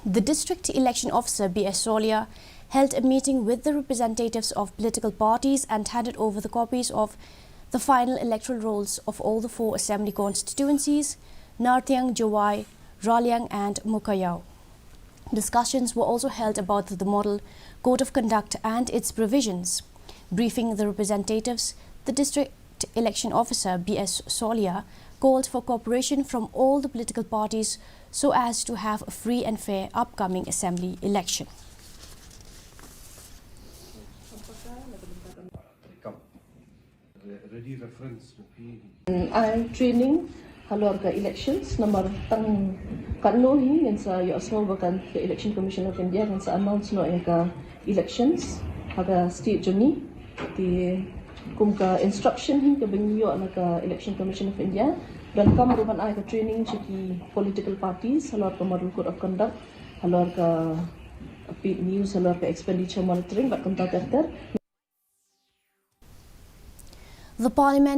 The District Election Officer B.S. Solia held a meeting with the representatives of political parties and handed over the copies of the final electoral rolls of all the 4 assembly constituencies, Nartiang, Jawai, Raliang and Mukayao. Discussions were also held about the model code of conduct and its provisions. Briefing the representatives, the District Election Officer B.S. Solia called for cooperation from all the political parties so as to have a free and fair upcoming assembly election. I training halorga elections nomor tang kanuhi yang sa yosno bakan the Election Commission of India yang sa announce no eka elections haga state joni di kumka instruction hin ke benyo naga Election Commission of India dan kam rupan ai ka training chiki political parties halorga model code of conduct halorga paid news halorga expenditure monitoring bat kontak The Parliament